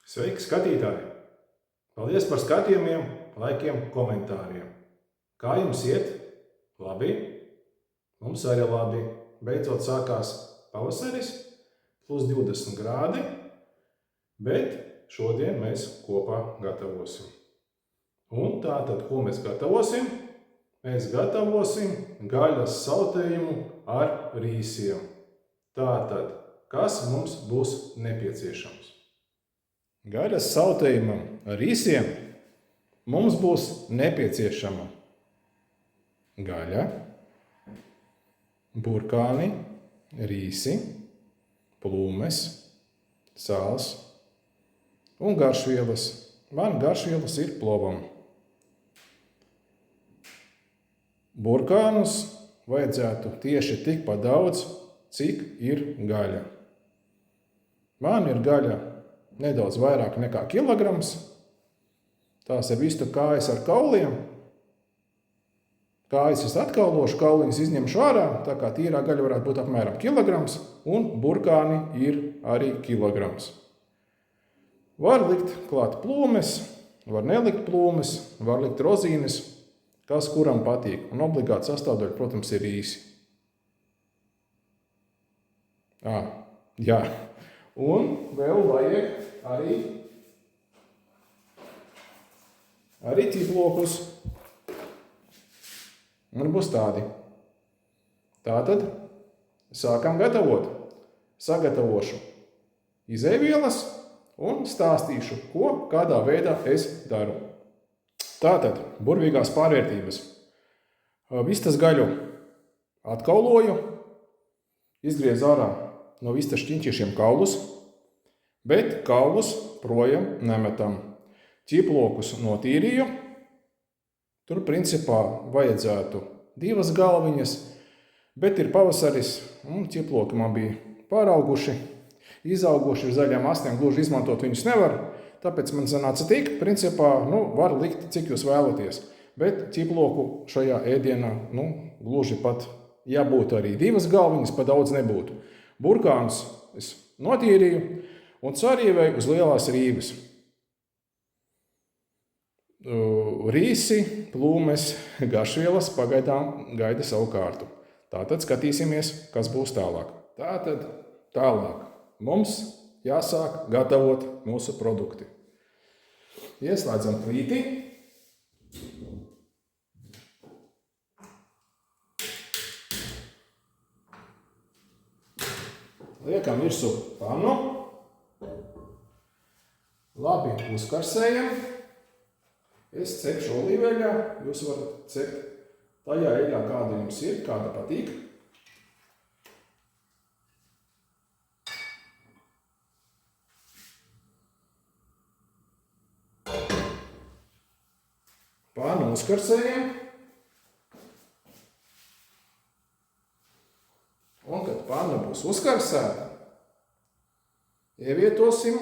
Sveiki, skatītāji! Paldies par skatījumiem, laikiem, komentāriem. Kā jums iet? Labi? Mums arī labi. Beidzot sākās pavasaris, plus 20 grādi, bet šodien mēs kopā gatavosim. Un tātad, ko mēs gatavosim? Mēs gatavosim gaļas sautējumu ar rīsiem. Tātad, kas mums būs nepieciešams? Gaļas sautējumam ar rīsiem mums būs nepieciešama gaļa, burkāni, rīsi, plūmes, sāls un garšvielas. Man garšvielas ir plovam. Burkānus vajadzētu tieši tikpat daudz, cik ir gaļa. Man ir gaļa nedaudz vairāk nekā kilograms. Tās ir vistu kājas ar kauliem. Kājas es atkaulošu, kauliņus izņemšu ārā, tā kā tīrā gaļa varētu būt apmēram kilograms, un burkāni ir arī kilograms. Var likt klāt plūmes, var nelikt plūmes, var likt rozīnes, kas kuram patīk. Un obligāti sastāvdaļa, protams, ir rīsi. Jā. Un vēl vajag arī ķiplokus. Un būs tādi. Tātad sākam gatavot. Sagatavošu izejvielas un stāstīšu, ko kādā veidā es daru. Tātad burvīgās pārvērtības. Vistas gaļu atkauloju, izgriezu ārā no vistas šķiņķiešiem kaulus, bet kaulus projām nemetam. Ķiplokus notīrīju. Tur principā vajadzētu 2 galviņas, bet ir pavasaris un ķiploki man bija pārauguši, izauguši ar zaļām astēm, gluži izmantot viņus nevar, tāpēc man sanāca tik, principā, var likt, cik jūs vēlaties. Bet ķiploku šajā ēdienā, gluži pat, ja būtu arī 2 galviņas, pa daudz nebūtu. Burkānus es notīrīju un sarīvēju uz lielās rīves. Rīsi, plūmes, garšvielas pagaidām gaida savu kārtu. Tātad skatīsimies, kas būs tālāk. Tālāk mums jāsāk gatavot mūsu produkti. Ieslēdzam plīti. Liekam virsū pannu. Labi uzkarsējam. Es cepšu olīveļā, jūs varat cept tajā eļļā, kāda jums ir, kāda patīk. Pannu uzkarsējam. Un, kad panna būs uzkarsēta, ievietosim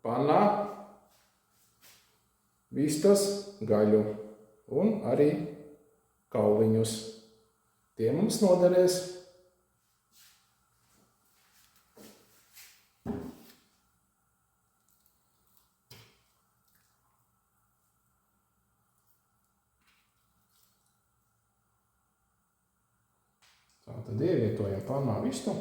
pannā vistas gaļu un arī kauliņus. Tie mums noderēs. Tātad ievietojam pannā vistu.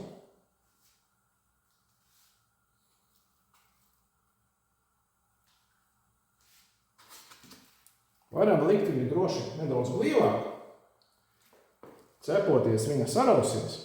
Varam likt viņu droši nedaudz blīvāk. Cepoties viņa sarausies.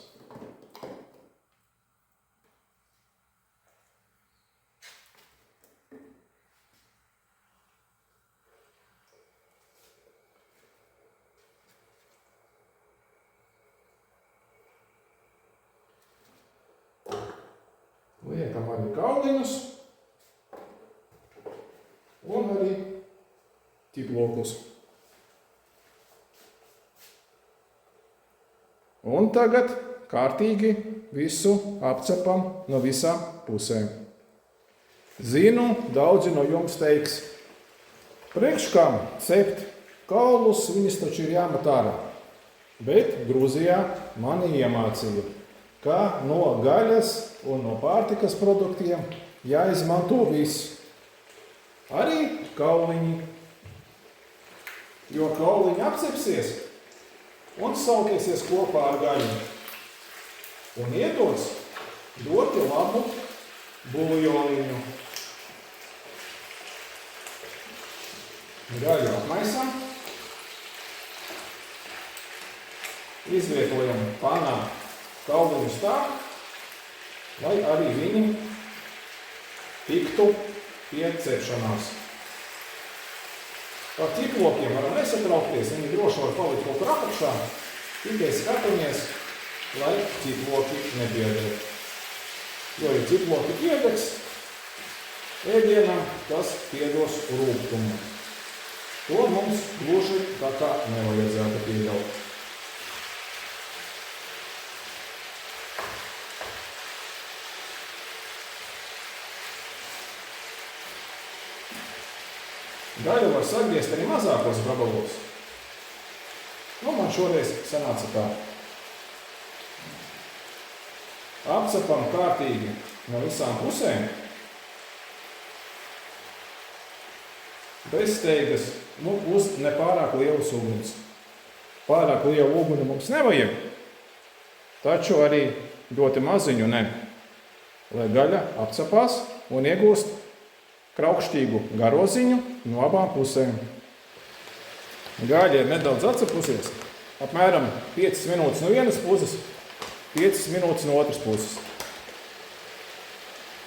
Liekam arī kauliņus un arī ķiplokus. Un tagad kārtīgi visu apcepam no visām pusēm. Zinu, daudzi no jums teiks, priekš kam cept kaulus, viņus taču ir jāmet ārā. Bet Grūzijā mani iemācīja, ka no gaļas un no pārtikas produktiem jāizmanto viss. arī kauliņi. Jo kauliņi apcepsies un saukiesies kopā ar gaļu. Un iedos ļoti labu buljoniņu. Gaļu apmaisam. Izvietojam panā kauliņus tā, lai arī viņi tiktu pie cepšanās. Par ķiplokiem varam nesatraukties, viņi droši var palikt kaut kur apakšā, tikai skatāmies, lai ķiploki nepiedeg. Jo, ja ķiploki piedegs, ēdienam tas piedos rūgtumu. To mums gluži tā kā nevajadzētu pieļaut. Gaļu var sagriezt arī mazākos gabalos. Man šoreiz sanāca tā. Apcepam kārtīgi no visām pusēm. Bez steigas, uz nepārāk lielas uguns. Pārāk lielu uguni mums nevajag, taču arī ļoti maziņu ne. Lai gaļa apcepās un iegūst kraukšķīgu garoziņu no abām pusēm. Gaļa ir nedaudz atcepusies, apmēram 5 minūtes no vienas puses, 5 minūtes no otras puses.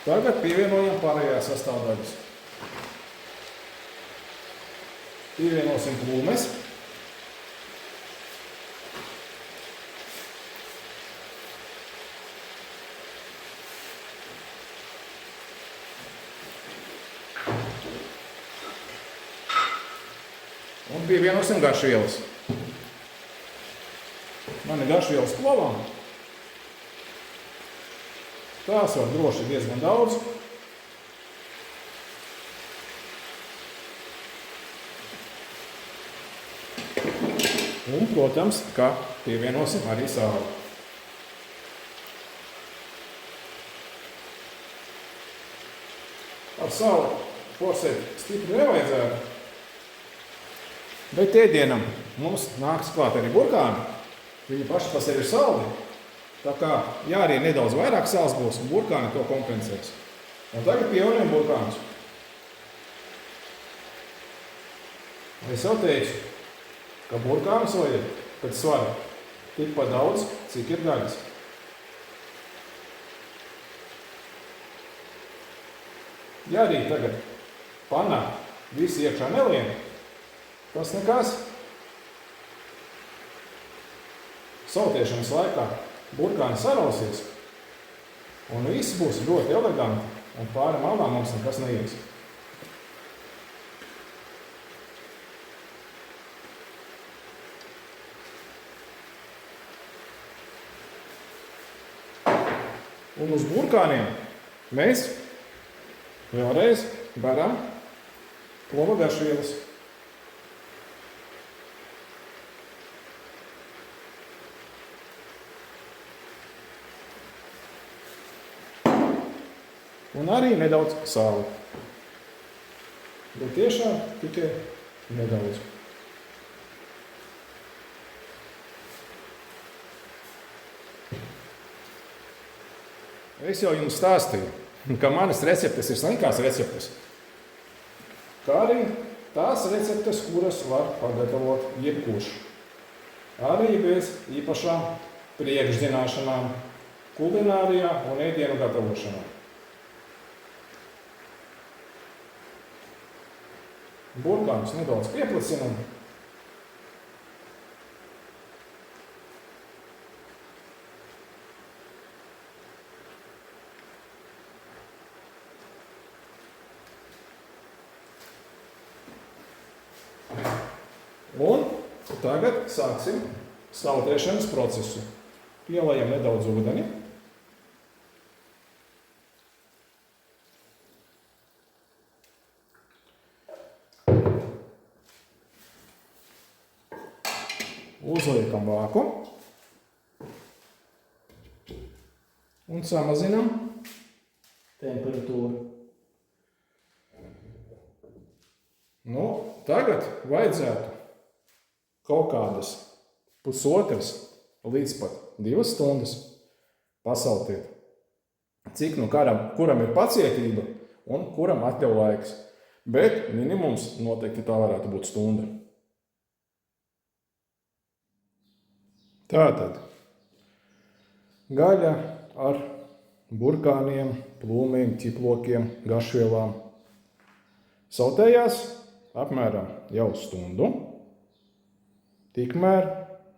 Tagad pievienojam pārējās sastāvdaļas. Pievienosim plūmes. Un pievienosim garšvielas. Man ir garšvielas plovām. Tās var droši diezgan daudz. Un, protams, ka pievienosim arī sāli. Ar sāli forsēt stipri nevajadzētu. Bet ēdienam mums nāks klāt arī burkāni. Viņi paši pa sevi ir saldi. Tā kā arī nedaudz vairāk sāls būs, un burkāni to kompensēs. Un tagad pievienojam burkānus. Es jau teicu, ka burkānus vajag pēc svara tikpat daudz, cik ir gaļas. Ja arī tagad panā visi iekšā nelien, tas nekas. Sautēšanas laikā burkāni sarausies, un viss būs ļoti eleganti, un pāri malām mums nekas neies. Un uz burkāniem mēs vēlreiz baram plova garšvielas. Un arī nedaudz sāli. Bet tiešām tikai nedaudz. Es jau jums stāstīju, ka manas receptes ir slinkās receptes. Kā arī tās receptes, kuras var pagatavot jebkurš. Arī bez īpašām priekšzināšanām kulinārijā un ēdienu gatavošanā. Burkānus nedaudz pieplicinam. Un tagad sāksim sautēšanas procesu. Pielējam nedaudz ūdeni. Uzliekam vāku un samazinam temperatūru. Tagad vajadzētu kaut kādas pusotras līdz pat 2 stundas pasaltiet. Cik kuram ir pacietība un kuram atļauj laiks. Bet minimums noteikti tā varētu būt stunda. Tātad gaļa ar burkāniem, plūmiem, ķiplokiem, garšvielām sautējās apmēram jau stundu. Tikmēr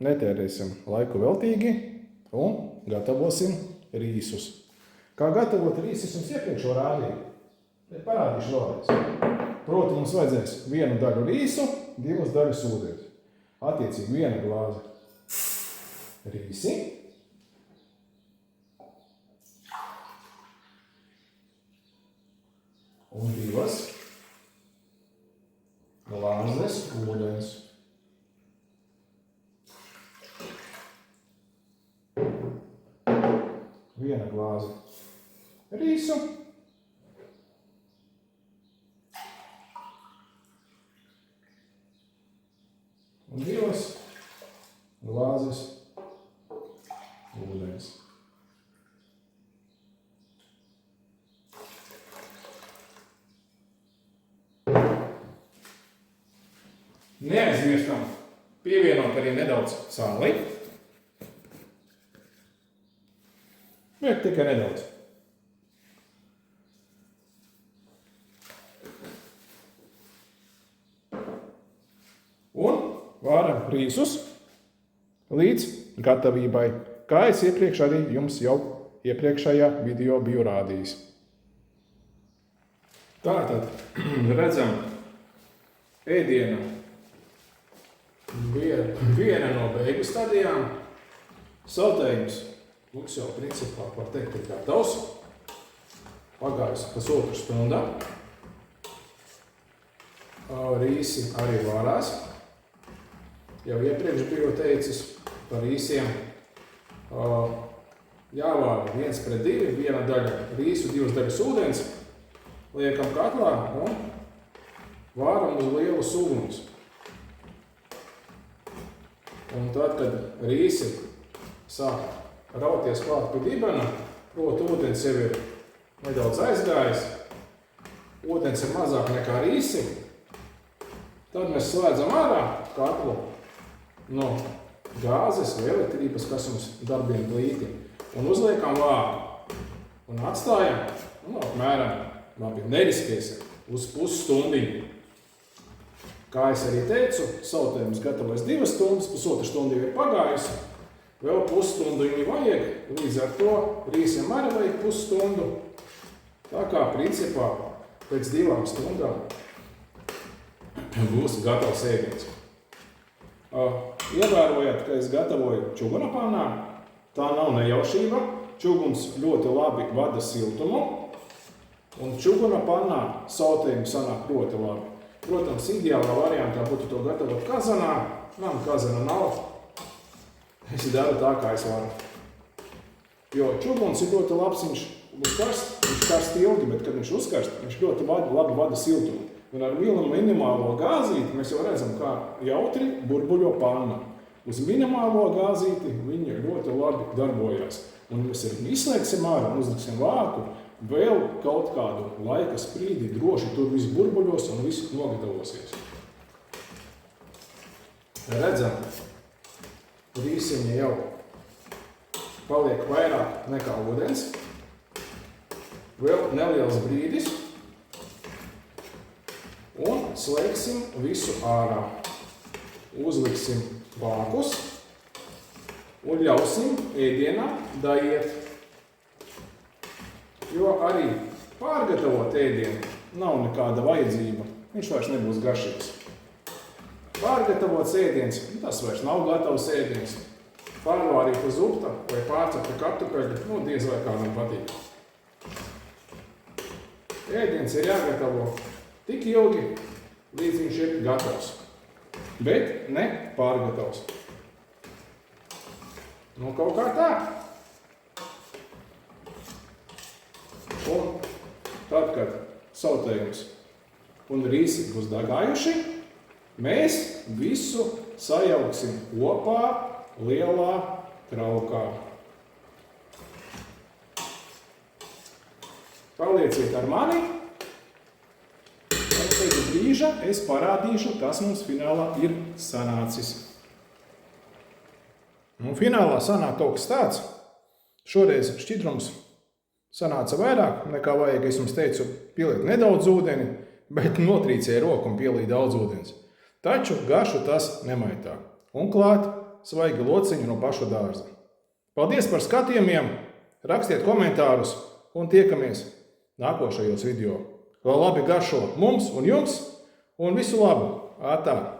netērēsim laiku veltīgi un gatavosim rīsus. Kā gatavot rīsus jums iepriekš jau rādīju, bet parādīšu vēlreiz. Proti mums vajadzēs 1 daļu rīsu, 2 daļas ūdens. Attiecīgi 1 glāze rīsi. Un 2 glāzes ūdens. Viena glāze rīsu. Un 2 glāzes ūdens. Neaizmirstam pievienot arī nedaudz sāli. Bet tikai nedaudz. Un vāram rīsus līdz gatavībai, kā es iepriekš arī jums jau iepriekšējā video biju rādījis. Tātad redzam ēdiena viena no beigu stadijām. Sautējums mums jau principā var teikt ir gatavs. Pagājusi pusotru stundu. Rīsi arī vārās. Jau iepriekš biju teicis par rīsiem. Jāvāra 1:2, 1 daļa rīsu, 2 daļas ūdens. Liekam katlā un vāram uz lielas uguns. Un tad, kad rīsi sāk rauties klāt pie dibena, proti ūdens jau ir nedaudz aizgājis, ūdens ir mazāk nekā rīsi, tad mēs slēdzam ārā katlu no gāzes vai elektrības, kas mums darbina plīti, un uzliekam vāru. Un atstājam, apmēram, neriskēsim, uz pusstundiņu. Kā es arī teicu, sautējums gatavojas 2 stundas, pusotra stunda jau ir pagājusi, vēl pusstundu viņi vajag, līdz ar to rīsiem arī vajag pusstundu. Tā kā principā pēc 2 stundām būs gatavs ēdiens. Ievērojat, ka es gatavoju čuguna pannā, tā nav nejaušība, čuguns ļoti labi vada siltumu, un čuguna pannā sautējumi sanāk ļoti labi. Protams, ideālā variantā būtu to gatavot kazanā. Man kazana nav. Es daru tā, kā es varu. Jo čuguns ir ļoti labs, viņš karst ilgi, bet kad viņš uzkarst, viņš ļoti labi vada siltumu. Un ar minimālo gāzīti mēs jau redzam, kā jautri burbuļo panna. Uz minimālo gāzīti viņi ļoti labi darbojās. Un mēs arī izslēgsim ārā un uzliksim vāku. Vēl kaut kādu laika sprīdi droši tur viss burbuļos un viss nogatavosies. Redzam, rīsiņi jau paliek vairāk nekā ūdens. Vēl neliels brīdis. Un slēgsim visu ārā. Uzliksim vākus un ļausim ēdienā daiet. Jo arī pārgatavot ēdienu nav nekāda vajadzība. Viņš vairs nebūs garšīgs. Pārgatavots ēdiens, tas vairs nav gatavs ēdiens. Pārvārīta zupta vai pārcepta kartupeļa, diez vai kādam patīk. Ēdiens ir jāgatavo tik ilgi, līdz viņš ir gatavs. Bet ne pārgatavs. Kaut kā tā. Un tad, kad sautējums un rīsi būs dagājuši, mēs visu sajauksim kopā lielā traukā. Palieciet ar mani. Pēc brīža es parādīšu, kas mums finālā ir sanācis. Finālā sanāk kaut kas tāds. Šoreiz šķidrums sanāca vairāk nekā vajag. Es jums teicu, pieliet nedaudz ūdeni, bet notrīcēja roku un pielīja daudz ūdens. Taču garšu tas nemaitā. Un klāt svaigi lociņi no paša dārza. Paldies par skatījumiem, rakstiet komentārus un tiekamies nākošajos video. Lai labi garšo mums un jums un visu labu! Ātā!